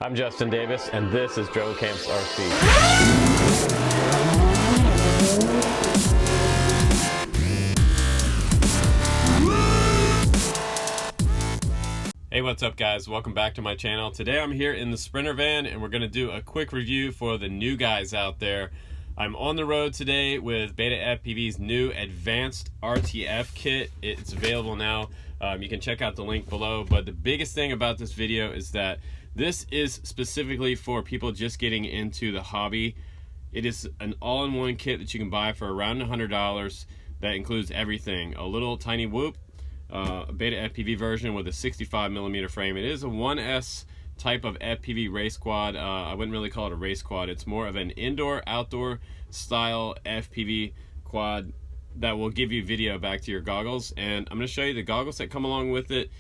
I'm Justin Davis, and this is Drone Camps RC. Hey, what's up guys? Welcome back to my channel. Today I'm here in the Sprinter van and we're going to do a quick review for the new guys out there. I'm on the road today with BetaFPV's new Advanced RTF kit. It's available now. You can check out the link below, but the biggest thing about this video is that this is specifically for people just getting into the hobby. It is an all-in-one kit that you can buy for around $100 that includes everything. A little tiny whoop, a BetaFPV version with a 65mm frame. It is a 1S type of FPV race quad. I wouldn't really call it a race quad. It's more of an indoor-outdoor style FPV quad that will give you video back to your goggles. And I'm going to show you the goggles that come along with it.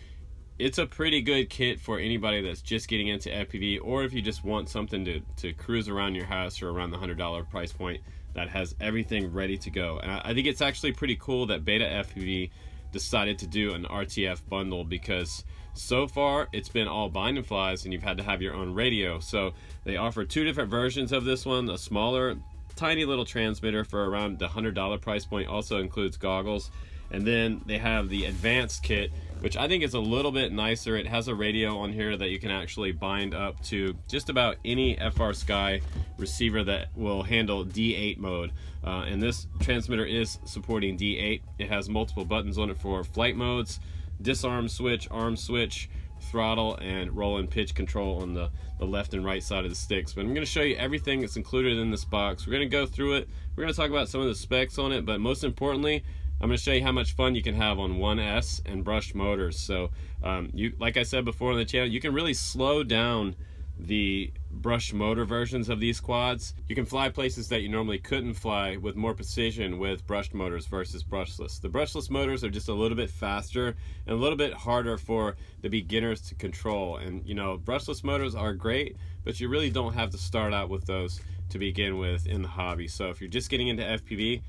It's a pretty good kit for anybody that's just getting into FPV, or if you just want something to cruise around your house or around the $100 price point that has everything ready to go. And I think it's actually pretty cool that BetaFPV decided to do an RTF bundle, because so far it's been all bind and flies and you've had to have your own radio. So they offer two different versions of this one. A smaller, tiny little transmitter for around the $100 price point, also includes goggles. And then they have the advanced kit, which I think is a little bit nicer. It has a radio on here that you can actually bind up to just about any FrSky receiver that will handle D8 mode. And this transmitter is supporting D8. It has multiple buttons on it for flight modes, disarm switch, arm switch, throttle, and roll and pitch control on the left and right side of the sticks. But I'm going to show you everything that's included in this box. We're going to go through it. We're going to talk about some of the specs on it, but most importantly, I'm going to show you how much fun you can have on 1S and brushed motors. So like I said before on the channel, you can really slow down the brushed motor versions of these quads. You can fly places that you normally couldn't fly with more precision with brushed motors versus brushless. The brushless motors are just a little bit faster and a little bit harder for the beginners to control. And you know, brushless motors are great, but you really don't have to start out with those to begin with in the hobby. So if you're just getting into FPV,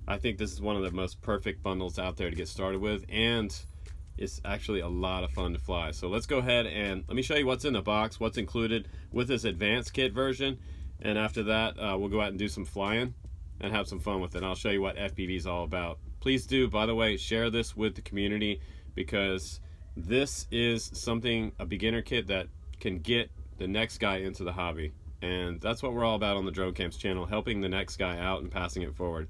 I think this is one of the most perfect bundles out there to get started with, and it's actually a lot of fun to fly. So let's go ahead and let me show you what's in the box, what's included with this advanced kit version, and after that we'll go out and do some flying and have some fun with it. And I'll show you what FPV is all about. Please do, by the way, share this with the community, because this is something, a beginner kit that can get the next guy into the hobby, and that's what we're all about on the Drone Camps channel, helping the next guy out and passing it forward.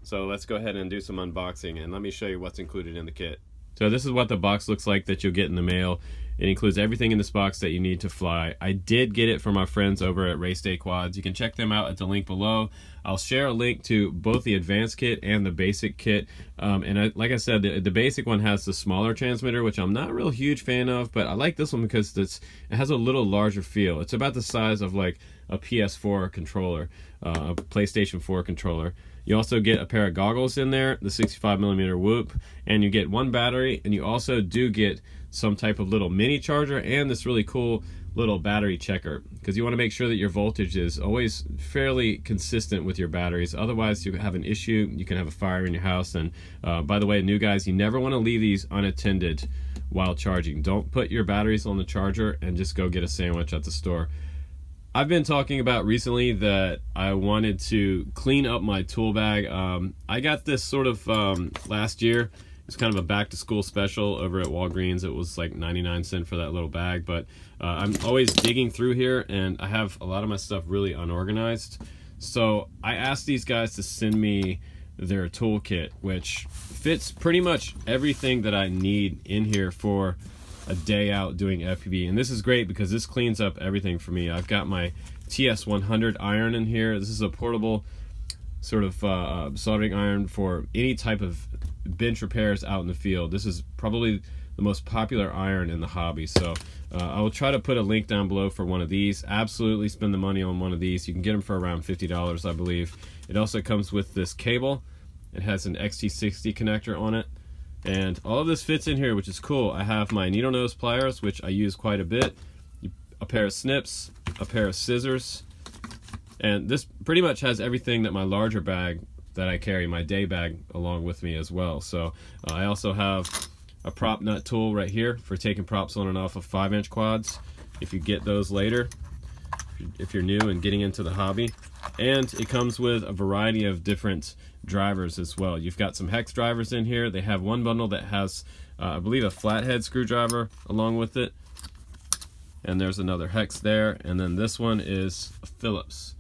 So let's go ahead and do some unboxing, and let me show you what's included in the kit. So this is what the box looks like that you'll get in the mail. It includes everything in this box that you need to fly. I did get it from our friends over at Race Day Quads. You can check them out at the link below. I'll share a link to both the advanced kit and the basic kit. Like I said, the basic one has the smaller transmitter, which I'm not a real huge fan of, but I like this one because it has a little larger feel. It's about the size of like a PS4 controller, a PlayStation 4 controller. You also get a pair of goggles in there, the 65mm whoop, and you get one battery, and you also do get some type of little mini charger and this really cool little battery checker, because you want to make sure that your voltage is always fairly consistent with your batteries. Otherwise you have an issue, you can have a fire in your house. And by the way, new guys, you never want to leave these unattended while charging. Don't put your batteries on the charger and just go get a sandwich at the store. I've been talking about recently that I wanted to clean up my tool bag. I got this sort of last year. It's kind of a back to school special over at Walgreens. It was like 99 cents for that little bag, but I'm always digging through here and I have a lot of my stuff really unorganized. So I asked these guys to send me their toolkit, which fits pretty much everything that I need in here for a day out doing FPV. And this is great because this cleans up everything for me. I've got my TS100 iron in here. This is a portable sort of soldering iron for any type of bench repairs out in the field. This is probably the most popular iron in the hobby. So I will try to put a link down below for one of these. Absolutely spend the money on one of these. You can get them for around $50, I believe. It also comes with this cable. It has an XT60 connector on it. And all of this fits in here, which is cool. I have my needle nose pliers, which I use quite a bit, a pair of snips, a pair of scissors, and this pretty much has everything that my larger bag that I carry, my day bag, along with me as well. So I also have a prop nut tool right here for taking props on and off of 5-inch quads if you get those later. if you're new and getting into the hobby. And it comes with a variety of different drivers as well. You've got some hex drivers in here. They have one bundle that has I believe a flathead screwdriver along with it, and there's another hex there, and then this one is a Phillips.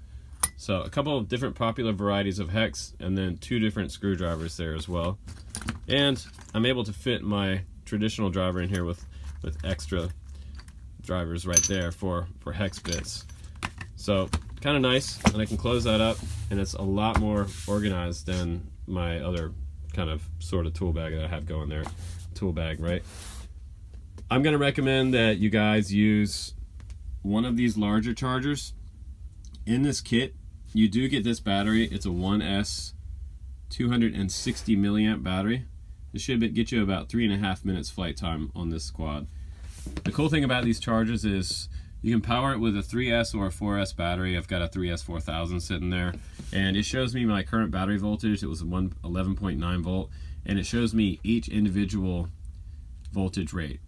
So a couple of different popular varieties of hex, and then 2 different screwdrivers there as well. And I'm able to fit my traditional driver in here with extra drivers right there for hex bits. So kind of nice, and I can close that up, and it's a lot more organized than my other kind of sort of tool bag that I have going there. Tool bag, right? I'm going to recommend that you guys use one of these larger chargers. In this kit, you do get this battery. It's a 1S 260 milliamp battery. This should get you about 3.5 minutes flight time on this quad. The cool thing about these chargers is you can power it with a 3S or a 4S battery. I've got a 3S 4000 sitting there, and it shows me my current battery voltage. It was 11.9 volt, and it shows me each individual voltage rate.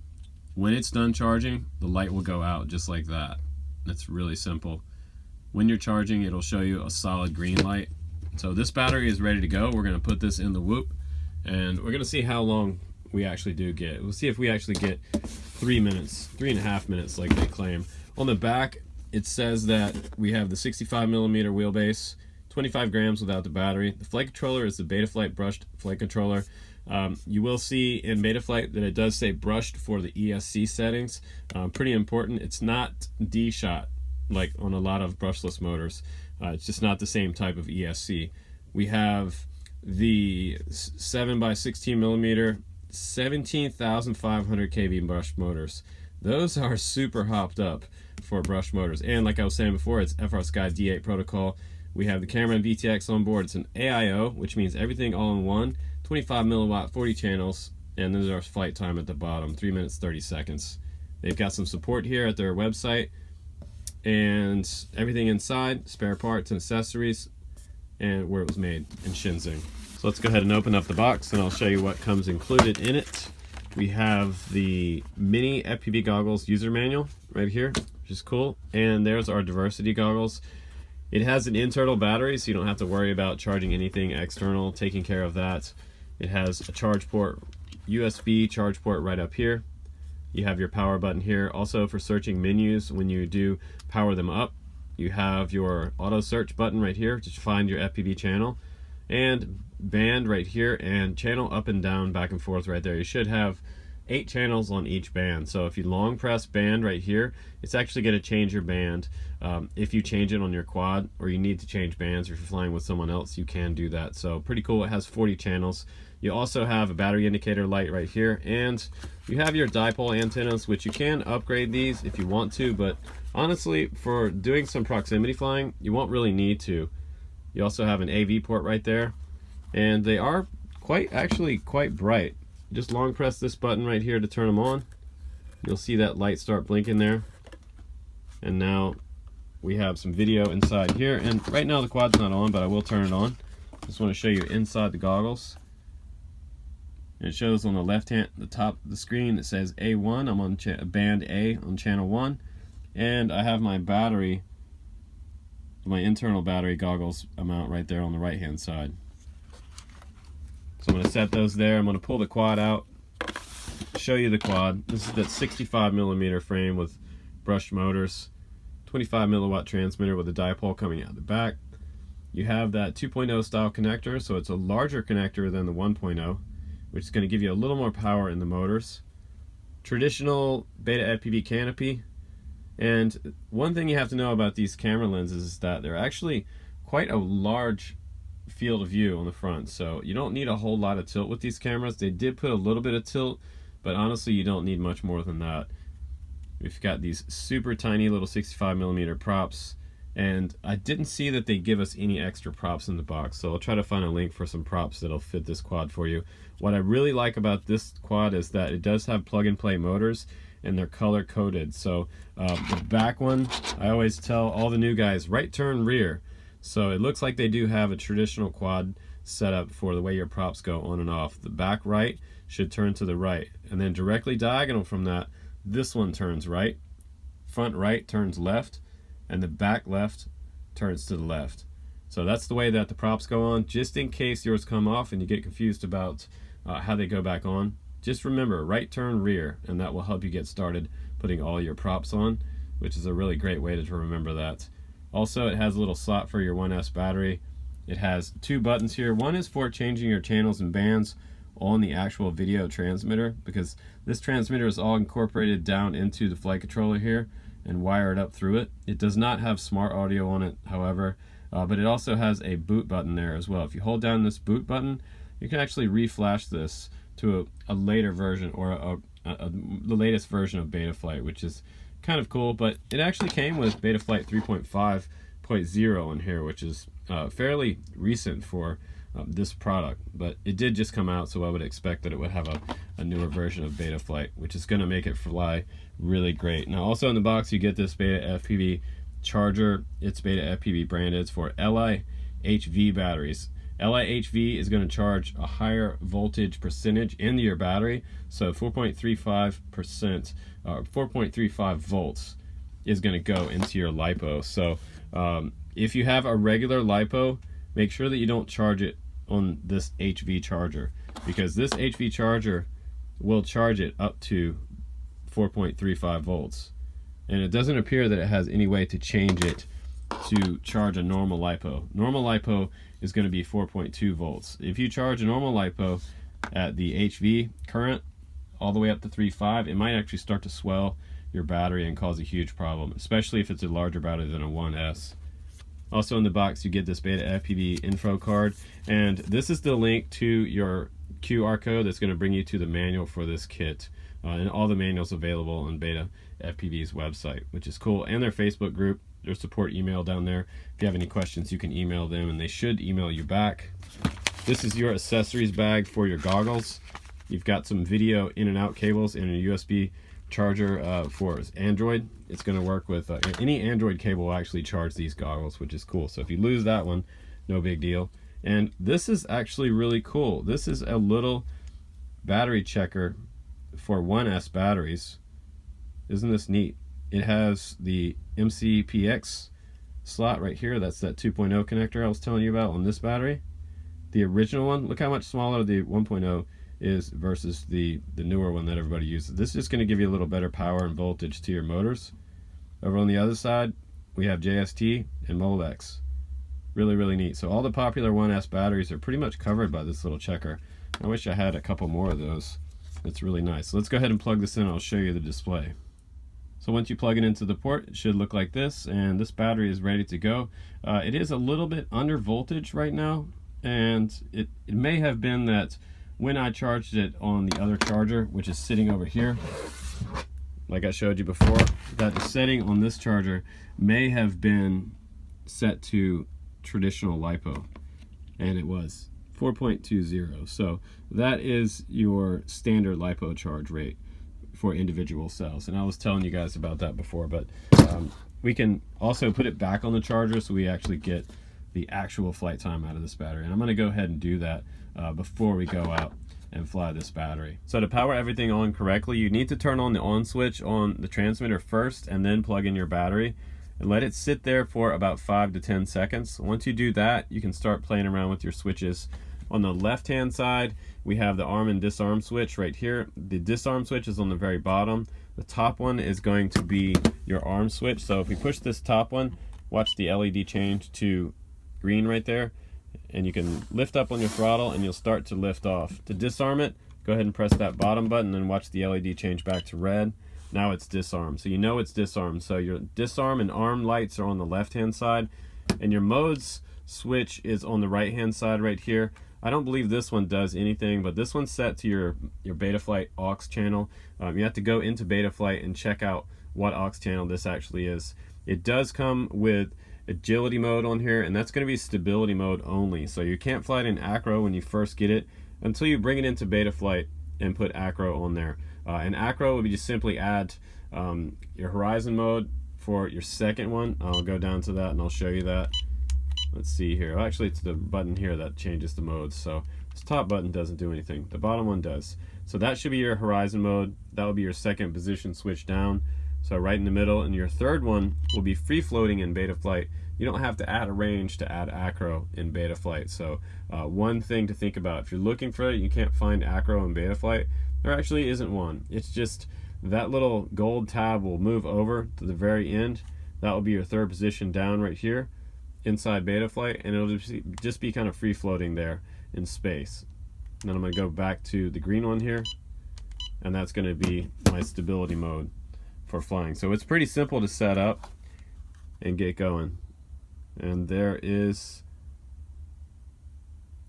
When it's done charging, the light will go out just like that. That's really simple. When you're charging, it'll show you a solid green light. So this battery is ready to go. We're going to put this in the Whoop, and we're going to see how long we actually do get. We'll see if we actually get 3 minutes, 3.5 minutes like they claim. On the back, it says that we have the 65 millimeter wheelbase, 25 grams without the battery. The flight controller is the BetaFlight brushed flight controller. You will see in BetaFlight that it does say brushed for the ESC settings. Pretty important. It's not D-shot like on a lot of brushless motors. It's just not the same type of ESC. We have the 7 by 16 millimeter 17,500 kV brushed motors. Those are super hopped up for brushed motors, and like I was saying before, it's FrSky D8 protocol. We have the camera and VTX on board. It's an AIO, which means everything all in one. 25 milliwatt, 40 channels, and then there's our flight time at the bottom, 3 minutes 30 seconds. They've got some support here at their website, and everything inside, spare parts and accessories, and where it was made in Shenzhen. So let's go ahead and open up the box, and I'll show you what comes included in it. We have the mini FPV goggles user manual right here, which is cool, and there's our diversity goggles. It has an internal battery, so you don't have to worry about charging anything external, taking care of that. It has a charge port, USB charge port right up here. You have your power button here. Also for searching menus, when you do power them up, you have your auto search button right here to find your FPV channel, and band right here, and channel up and down, back and forth right there. You should have 8 channels on each band. So if you long press band right here, it's actually going to change your band. If you change it on your quad, or you need to change bands, or if you're flying with someone else, you can do that. So pretty cool. It has 40 channels. You also have a battery indicator light right here, and you have your dipole antennas, which you can upgrade these if you want to, but honestly, for doing some proximity flying, you won't really need to. You also have an AV port right there, and they are actually quite bright. Just long press this button right here to turn them on. You'll see that light start blinking there. And now we have some video inside here, and right now the quad's not on, but I will turn it on. Just want to show you inside the goggles. And it shows on the left hand, the top of the screen, it says A1. I'm on band A on channel 1, and I have my battery, my internal battery goggles amount right there on the right hand side. So I'm going to set those there. I'm going to pull the quad out, show you the quad. This is that 65 millimeter frame with brushed motors, 25 milliwatt transmitter with a dipole coming out the back. You have that 2.0 style connector, so it's a larger connector than the 1.0, which is going to give you a little more power in the motors. Traditional BetaFPV canopy. And one thing you have to know about these camera lenses is that they're actually quite a large field of view on the front, so you don't need a whole lot of tilt with these cameras. They did put a little bit of tilt, but honestly you don't need much more than that. We've got these super tiny little 65 millimeter props, and I didn't see that they give us any extra props in the box, so I'll try to find a link for some props that'll fit this quad for you. What I really like about this quad is that it does have plug and play motors, and they're color coded. So the back one, I always tell all the new guys, right turn rear. So it looks like they do have a traditional quad setup for the way your props go on and off. The back right should turn to the right, and then directly diagonal from that, this one turns right, front right turns left, and the back left turns to the left. So that's the way that the props go on. Just in case yours come off and you get confused about how they go back on, just remember right turn rear, and that will help you get started putting all your props on, which is a really great way to remember that. Also, it has a little slot for your 1S battery. It has two buttons here. One is for changing your channels and bands on the actual video transmitter, because this transmitter is all incorporated down into the flight controller here and wired up through it. It does not have smart audio on it, however, but it also has a boot button there as well. If you hold down this boot button, you can actually reflash this to a later version, or the latest version of Betaflight, which is kind of cool. But it actually came with Betaflight 3.5.0 in here, which is fairly recent for this product, but it did just come out, so I would expect that it would have a newer version of Betaflight, which is going to make it fly really great. Now, also in the box, you get this BetaFPV charger. It's BetaFPV branded. It's for LiHV batteries. LiHV is going to charge a higher voltage percentage into your battery, so 4.35%, 4.35 volts is going to go into your LiPo. So if you have a regular LiPo, make sure that you don't charge it on this HV charger, because this HV charger will charge it up to 4.35 volts, and it doesn't appear that it has any way to change it to charge a normal LiPo. Normal LiPo is going to be 4.2 volts. If you charge a normal LiPo at the HV current all the way up to 3.5, it might actually start to swell your battery and cause a huge problem, especially if it's a larger battery than a 1S. Also in the box, you get this BetaFPV info card, and this is the link to your QR code that's going to bring you to the manual for this kit, and all the manuals available on BetaFPV's website, which is cool, and their Facebook group, their support email down there. If you have any questions, you can email them, and they should email you back. This is your accessories bag for your goggles. You've got some video in and out cables and a USB charger for Android. It's going to work with any Android cable will actually charge these goggles, which is cool. So if you lose that one, no big deal. And this is actually really cool. This is a little battery checker for 1S batteries. Isn't this neat? It has the MCPX slot right here. That's that 2.0 connector I was telling you about on this battery. The original one, look how much smaller the 1.0 is versus the newer one that everybody uses. This is just going to give you a little better power and voltage to your motors. Over on the other side, we have JST and Molex. Really, really neat. So all the popular 1S batteries are pretty much covered by this little checker. I wish I had a couple more of those. It's really nice. So let's go ahead and plug this in. I'll show you the display. So once you plug it into the port, it should look like this, and this battery is ready to go. It is a little bit under voltage right now, and it may have been that when I charged it on the other charger, which is sitting over here, like I showed you before, that the setting on this charger may have been set to traditional LiPo, and it was 4.20. So that is your standard LiPo charge rate for individual cells, and I was telling you guys about that before, but we can also put it back on the charger so we actually get the actual flight time out of this battery, and I'm going to go ahead and do that before we go out and fly this battery. So to power everything on correctly, you need to turn on the on switch on the transmitter first, and then plug in your battery and let it sit there for about 5 to 10 seconds. Once you do that, you can start playing around with your switches. On the left hand side, we have the arm and disarm switch right here. The disarm switch is on the very bottom. The top one is going to be your arm switch. So if we push this top one, watch the LED change to green right there, and you can lift up on your throttle and you'll start to lift off. To disarm it, go ahead and press that bottom button and watch the LED change back to red. Now it's disarmed, so you know it's disarmed. So your disarm and arm lights are on the left hand side, and your modes switch is on the right hand side right here. I don't believe this one does anything, but this one's set to your Betaflight aux channel. You have to go into Betaflight and check out what aux channel this actually is. It does come with agility mode on here, and that's going to be stability mode only. So you can't fly it in acro when you first get it until you bring it into Betaflight and put acro on there. And acro would be just simply add your horizon mode for your second one. I'll go down to that and I'll show you that. Let's see here. Well, actually, it's the button here that changes the modes. So this top button doesn't do anything. The bottom one does. So that should be your horizon mode. That will be your second position switch down. So right in the middle, and your third one will be free floating in beta flight. You don't have to add a range to add acro in beta flight. So one thing to think about, if you're looking for it, you can't find acro in beta flight, there actually isn't one. It's just that little gold tab will move over to the very end. That will be your third position down right here inside beta flight, and it'll just be kind of free floating there in space. And then I'm going to go back to the green one here, and that's going to be my stability mode for flying. So it's pretty simple to set up and get going. And there is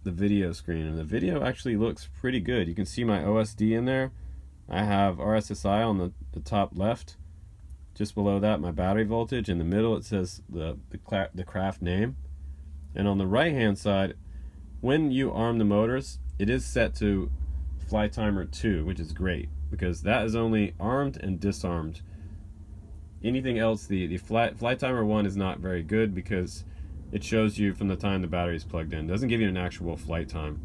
the video screen, and the video actually looks pretty good. You can see my OSD in there. I have RSSI on the top left. Just below that, my battery voltage. In the middle, it says the craft name. And on the right hand side, when you arm the motors, it is set to flight timer 2, which is great because that is only armed and disarmed. Anything else, the flight timer 1 is not very good because it shows you from the time the battery is plugged in. It doesn't give you an actual flight time.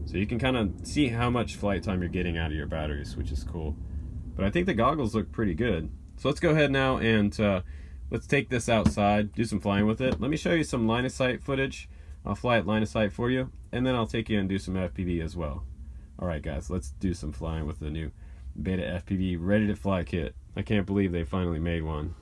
So you can kind of see how much flight time you're getting out of your batteries, which is cool. But I think the goggles look pretty good. So let's go ahead now and let's take this outside, do some flying with it. Let me show you some line of sight footage. I'll fly at line of sight for you, and then I'll take you and do some FPV as well. Alright guys, let's do some flying with the new BetaFPV Ready to Fly kit. I can't believe they finally made one.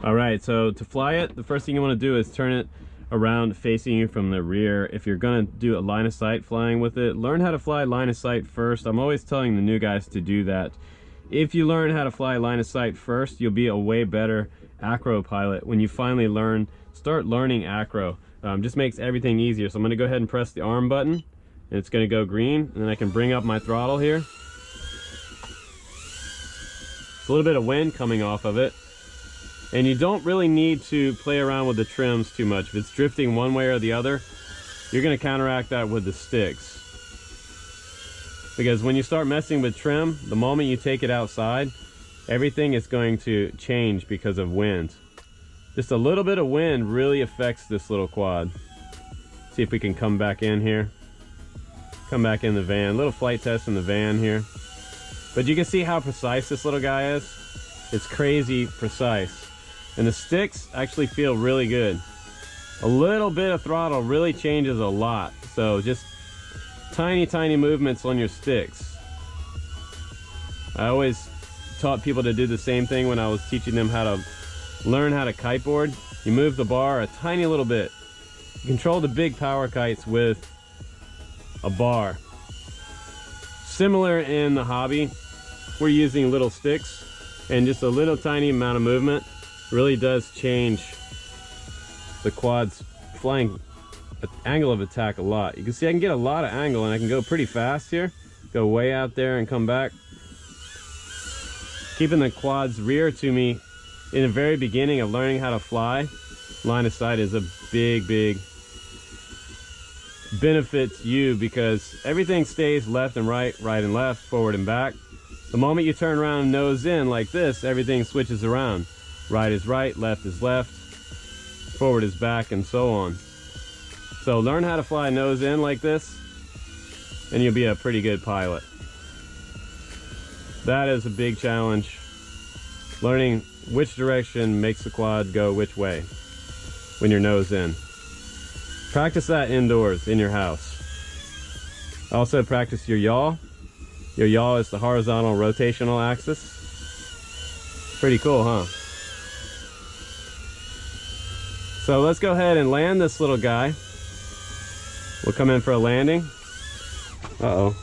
Alright, so to fly it, the first thing you want to do is turn it around facing you from the rear. If you're going to do a line of sight flying with it, learn how to fly line of sight first. I'm always telling the new guys to do that. If you learn how to fly line of sight first, you'll be a way better acro pilot when you finally start learning acro. Just makes everything easier. So I'm going to go ahead and press the arm button, and it's going to go green, and then I can bring up my throttle here. It's a little bit of wind coming off of it. And you don't really need to play around with the trims too much. If it's drifting one way or the other, you're going to counteract that with the sticks. Because when you start messing with trim, the moment you take it outside, everything is going to change because of wind. Just a little bit of wind really affects this little quad. See if we can come back in here. Come back in the van. Little flight test in the van here. But you can see how precise this little guy is. It's crazy precise. And the sticks actually feel really good. A little bit of throttle really changes a lot. So just tiny movements on your sticks. I always taught people to do the same thing when I was teaching them how to learn how to kiteboard. You move the bar a tiny little bit. You control the big power kites with a bar. Similar in the hobby, we're using little sticks, and just a little tiny amount of movement really does change the quad's flying angle of attack a lot. You can see I can get a lot of angle, and I can go pretty fast here. Go way out there and come back. Keeping the quads rear to me in the very beginning of learning how to fly, line of sight is a big benefit to you because everything stays left and right, right and left, forward and back. The moment you turn around and nose in like this, everything switches around. Right is right, left is left, forward is back, and so on. So learn how to fly nose in like this, and you'll be a pretty good pilot. That is a big challenge. Learning which direction makes the quad go which way when you're nose in. Practice that indoors in your house. Also practice your yaw. Your yaw is the horizontal rotational axis. Pretty cool, huh? So let's go ahead and land this little guy. We'll come in for a landing. Uh-oh.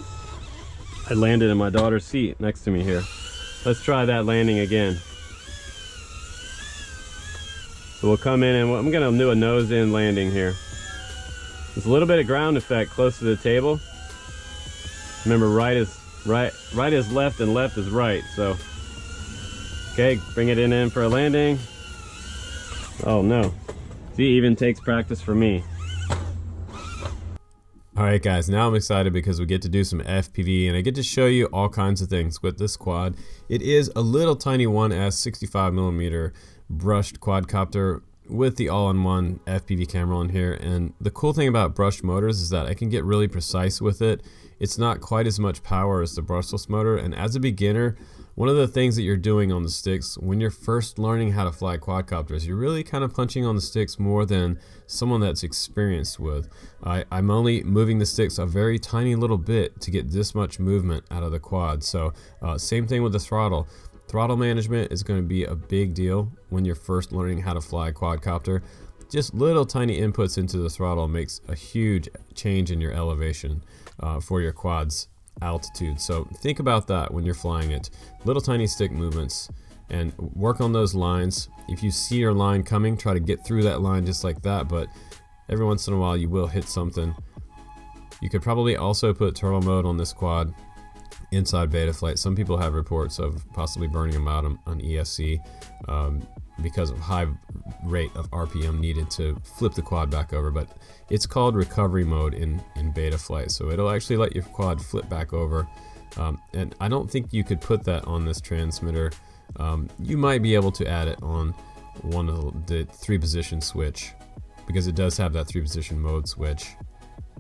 I landed in my daughter's seat next to me here. Let's try that landing again. So we'll come in and I'm going to do a nose-in landing here. There's a little bit of ground effect close to the table. Remember, right is left and left is right. So, okay, bring it in for a landing. Oh no. See, it even takes practice for me. Alright guys, now I'm excited because we get to do some FPV and I get to show you all kinds of things with this quad. It is a little tiny 1S 65mm brushed quadcopter with the all-in-one FPV camera on here, and the cool thing about brushed motors is that I can get really precise with it. It's not quite as much power as the brushless motor, and as a beginner, One of the things that you're doing on the sticks when you're first learning how to fly quadcopters, you're really kind of punching on the sticks more than someone that's experienced with. I'm only moving the sticks a very tiny little bit to get this much movement out of the quad. So same thing with the throttle. Throttle management is going to be a big deal when you're first learning how to fly a quadcopter. Just little tiny inputs into the throttle makes a huge change in your elevation for your quad's altitude. So think about that when you're flying it. Little tiny stick movements, and work on those lines. If you see your line coming, try to get through that line just like that, but every once in a while you will hit something. You could probably also put turtle mode on this quad inside Betaflight. Some people have reports of possibly burning them out on ESC because of high rate of RPM needed to flip the quad back over, but it's called recovery mode in Betaflight, so it'll actually let your quad flip back over. And I don't think you could put that on this transmitter. You might be able to add it on one of the 3-position switch, because it does have that 3-position mode switch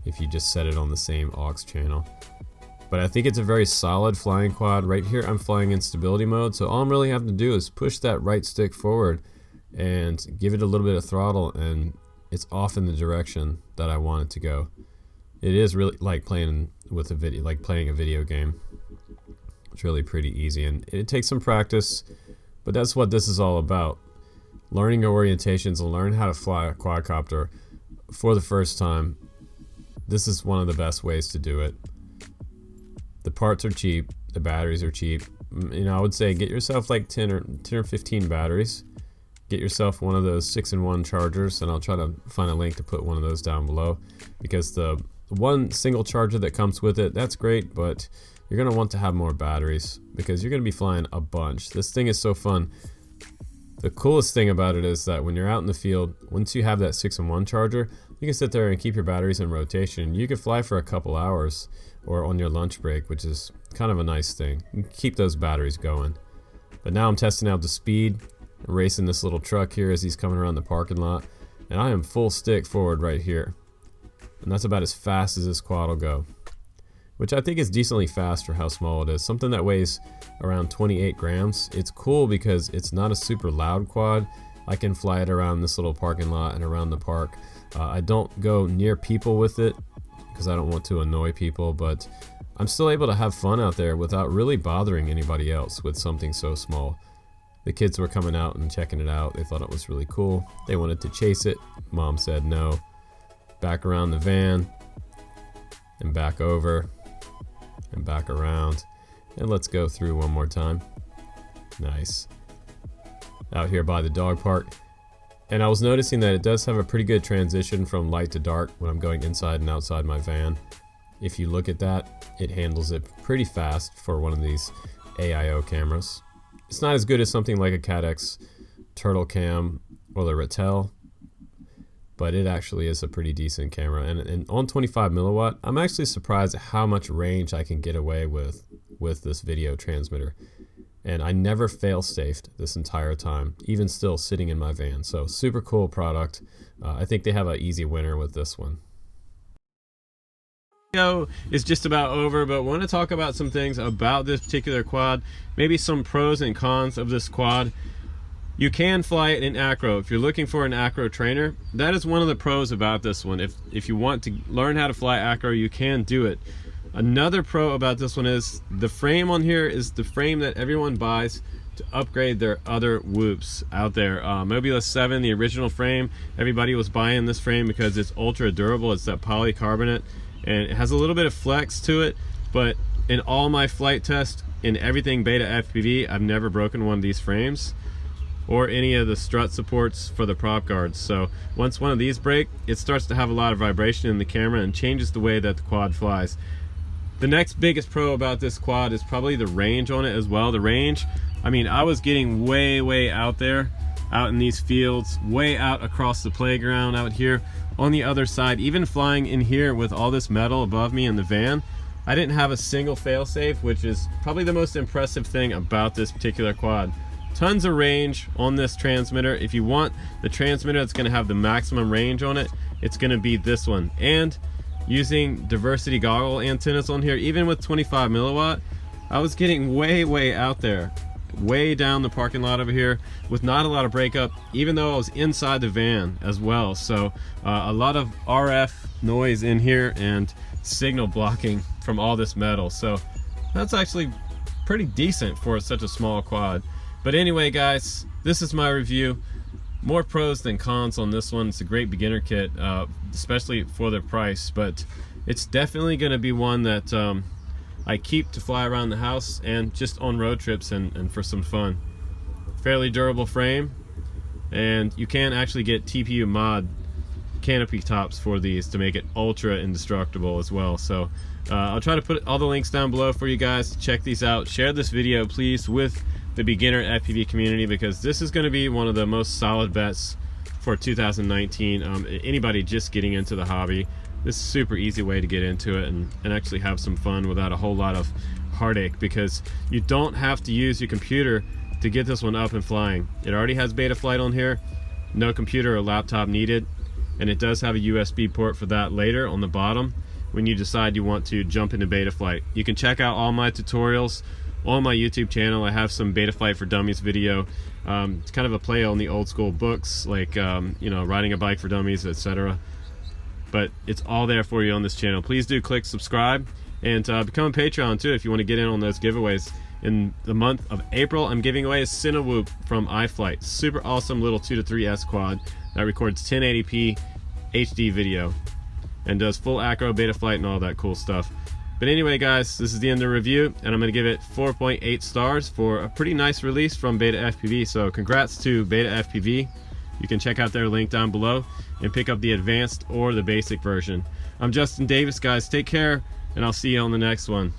if you just set it on the same aux channel. But I think it's a very solid flying quad. Right here I'm flying in stability mode, so all I'm really having to do is push that right stick forward and give it a little bit of throttle, and it's off in the direction that I want it to go. It is really like playing with a video, like playing a video game. It's really pretty easy, and it takes some practice, but that's what this is all about. Learning your orientations and learn how to fly a quadcopter for the first time. This is one of the best ways to do it. The parts are cheap, the batteries are cheap. You know, I would say get yourself like 10 or 15 batteries. Get yourself one of those 6-in-1 chargers, and I'll try to find a link to put one of those down below, because the one single charger that comes with it, that's great, but you're going to want to have more batteries because you're going to be flying a bunch. This thing is so fun. The coolest thing about it is that when you're out in the field, once you have that 6-in-1 charger, you can sit there and keep your batteries in rotation. You can fly for a couple hours or on your lunch break, which is kind of a nice thing. You can keep those batteries going. But now I'm testing out the speed, racing this little truck here as he's coming around the parking lot, and I am full stick forward right here. And that's about as fast as this quad will go, which I think is decently fast for how small it is. Something that weighs around 28 grams. It's cool because it's not a super loud quad. I can fly it around this little parking lot and around the park. I don't go near people with it because I don't want to annoy people, but I'm still able to have fun out there without really bothering anybody else with something so small. The kids were coming out and checking it out. They thought it was really cool. They wanted to chase it. Mom said no. Back around the van and back over and back around, and let's go through one more time. Nice. Out here by the dog park, and I was noticing that it does have a pretty good transition from light to dark when I'm going inside and outside my van. If you look at that, it handles it pretty fast for one of these AIO cameras. It's not as good as something like a Cadex Turtle Cam or the Rattel, but it actually is a pretty decent camera. And on 25 milliwatt, I'm actually surprised at how much range I can get away with this video transmitter. And I never fail-safed this entire time, even still sitting in my van. So super cool product. I think they have an easy winner with this one. Video is just about over, but I want to talk about some things about this particular quad, maybe some pros and cons of this quad. You can fly it in acro. If you're looking for an acro trainer, that is one of the pros about this one. If you want to learn how to fly acro, you can do it. Another pro about this one is the frame on here is the frame that everyone buys to upgrade their other whoops out there. Mobulus 7, the original frame, everybody was buying this frame because it's ultra durable. It's that polycarbonate, and it has a little bit of flex to it, but in all my flight tests in everything BetaFPV, I've never broken one of these frames or any of the strut supports for the prop guards. So once one of these break, it starts to have a lot of vibration in the camera and changes the way that the quad flies. The next biggest pro about this quad is probably the range on it as well. The range, I mean, I was getting way out there, out in these fields, way out across the playground out here on the other side. Even flying in here with all this metal above me in the van, I didn't have a single failsafe, which is probably the most impressive thing about this particular quad. Tons of range on this transmitter. If you want the transmitter that's going to have the maximum range on it, it's going to be this one. And using diversity goggle antennas on here, even with 25 milliwatt, I was getting way out there, way down the parking lot over here with not a lot of breakup, even though I was inside the van as well. So a lot of RF noise in here and signal blocking from all this metal. So that's actually pretty decent for such a small quad. But anyway, guys, this is my review. More pros than cons on this one. It's a great beginner kit, especially for the price, but it's definitely going to be one that I keep to fly around the house and just on road trips and for some fun. Fairly durable frame, and you can actually get TPU mod canopy tops for these to make it ultra indestructible as well. So I'll try to put all the links down below for you guys to check these out. Share this video please with the beginner FPV community, because this is going to be one of the most solid bets for 2019. Anybody just getting into the hobby, this is a super easy way to get into it and actually have some fun without a whole lot of heartache, because you don't have to use your computer to get this one up and flying. It already has Betaflight on here, no computer or laptop needed, and it does have a USB port for that later on the bottom when you decide you want to jump into Betaflight. You can check out all my tutorials on my YouTube channel. I have some Betaflight for Dummies video. It's kind of a play on the old school books, like you know, riding a bike for dummies, etc. But it's all there for you on this channel. Please do click subscribe and become a Patreon too if you want to get in on those giveaways. In the month of April, I'm giving away a Cinewhoop from iFlight. Super awesome little 2 to 3S quad that records 1080p HD video and does full acro, Betaflight, and all that cool stuff. But anyway, guys, this is the end of the review, and I'm going to give it 4.8 stars for a pretty nice release from BetaFPV. So congrats to BetaFPV. You can check out their link down below and pick up the advanced or the basic version. I'm Justin Davis, guys. Take care, and I'll see you on the next one.